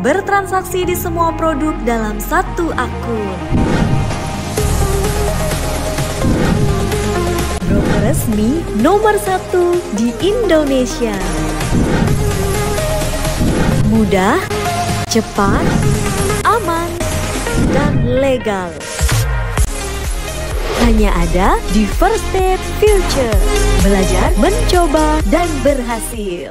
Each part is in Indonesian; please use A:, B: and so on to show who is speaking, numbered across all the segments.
A: bertransaksi di semua produk dalam satu akun. Broker resmi nomor 1 di Indonesia. Mudah, cepat, aman, dan legal. Hanya ada di First Step Future. Belajar, mencoba, dan berhasil.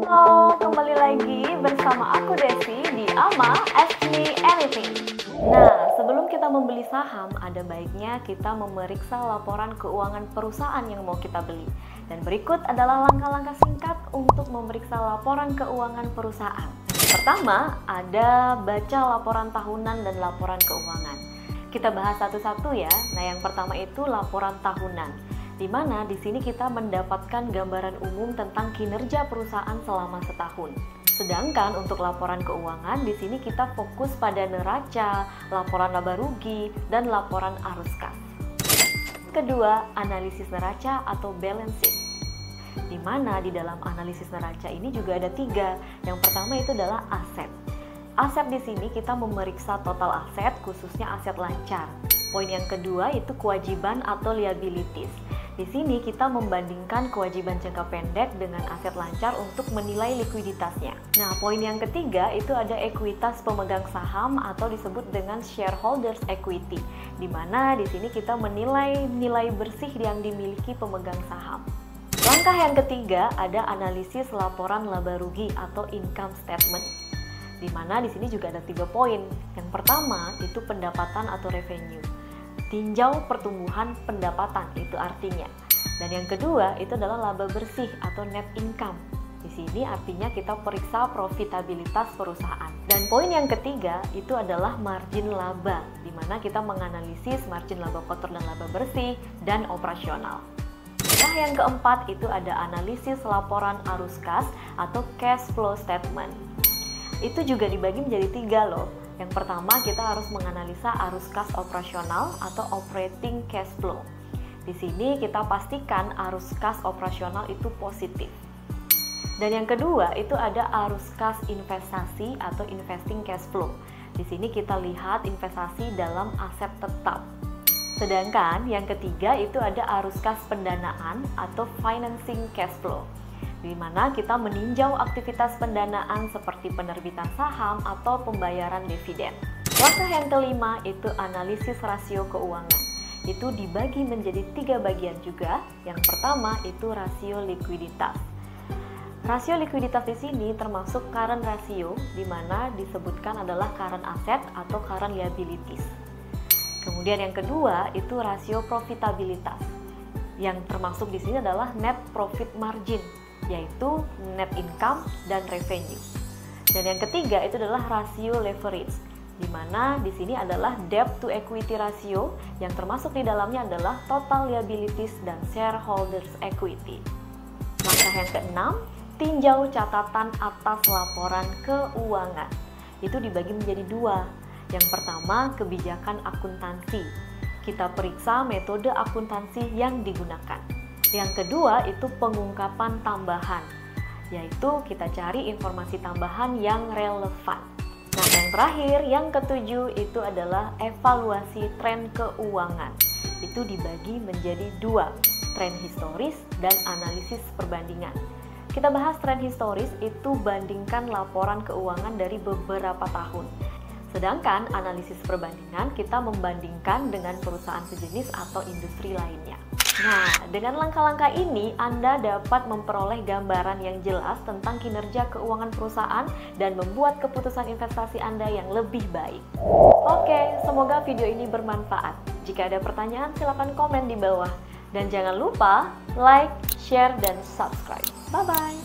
B: Halo, kembali lagi bersama aku Desi di Ama Ask Me Anything. Nah, sebelum kita membeli saham, ada baiknya kita memeriksa laporan keuangan perusahaan yang mau kita beli. Dan berikut adalah langkah-langkah singkat untuk memeriksa laporan keuangan perusahaan. Pertama, ada baca laporan tahunan dan laporan keuangan. Kita bahas satu-satu ya. Nah, yang pertama itu laporan tahunan, di mana di sini kita mendapatkan gambaran umum tentang kinerja perusahaan selama setahun. Sedangkan untuk laporan keuangan, di sini kita fokus pada neraca, laporan laba rugi, dan laporan arus kas. Kedua, analisis neraca atau balance sheet. Di mana di dalam analisis neraca ini juga ada 3. Yang pertama itu adalah aset. Aset di sini kita memeriksa total aset, khususnya aset lancar. Poin yang kedua itu kewajiban atau liabilities. Di sini kita membandingkan kewajiban jangka pendek dengan aset lancar untuk menilai likuiditasnya. Nah, poin yang ketiga itu ada ekuitas pemegang saham atau disebut dengan shareholders equity, di mana di sini kita menilai nilai bersih yang dimiliki pemegang saham. Langkah yang ketiga ada analisis laporan laba rugi atau income statement, di mana di sini juga ada 3 poin. Yang pertama itu pendapatan atau revenue. Tinjau pertumbuhan pendapatan, itu artinya. Dan yang kedua itu adalah laba bersih atau net income. Di sini artinya kita periksa profitabilitas perusahaan. Dan poin yang ketiga itu adalah margin laba, di mana kita menganalisis margin laba kotor dan laba bersih dan operasional. Nah, yang keempat itu ada analisis laporan arus kas atau cash flow statement. Itu juga dibagi menjadi 3 loh. Yang pertama, kita harus menganalisa arus kas operasional atau operating cash flow. Di sini kita pastikan arus kas operasional itu positif. Dan yang kedua, itu ada arus kas investasi atau investing cash flow. Di sini kita lihat investasi dalam aset tetap. Sedangkan yang ketiga itu ada arus kas pendanaan atau financing cash flow, di mana kita meninjau aktivitas pendanaan seperti penerbitan saham atau pembayaran dividen. Langkah yang kelima itu analisis rasio keuangan. Itu dibagi menjadi 3 bagian juga. Yang pertama itu rasio likuiditas. Rasio likuiditas di sini termasuk current ratio, di mana disebutkan adalah current asset atau current liabilities. Kemudian yang kedua itu rasio profitabilitas. Yang termasuk di sini adalah net profit margin, yaitu net income dan revenue. Dan yang ketiga itu adalah rasio leverage, di mana di sini adalah debt to equity ratio, yang termasuk di dalamnya adalah total liabilities dan shareholders equity. Langkah yang keenam, tinjau catatan atas laporan keuangan. Itu dibagi menjadi 2. Yang pertama, kebijakan akuntansi. Kita periksa metode akuntansi yang digunakan. Yang kedua itu pengungkapan tambahan, yaitu kita cari informasi tambahan yang relevan. Nah, yang terakhir, yang ketujuh itu adalah evaluasi tren keuangan. Itu dibagi menjadi 2, tren historis dan analisis perbandingan. Kita bahas tren historis itu bandingkan laporan keuangan dari beberapa tahun. Sedangkan analisis perbandingan kita membandingkan dengan perusahaan sejenis atau industri lainnya. Nah, dengan langkah-langkah ini Anda dapat memperoleh gambaran yang jelas tentang kinerja keuangan perusahaan dan membuat keputusan investasi Anda yang lebih baik. Oke, semoga video ini bermanfaat. Jika ada pertanyaan silakan komen di bawah. Dan jangan lupa like, share, dan subscribe. Bye-bye!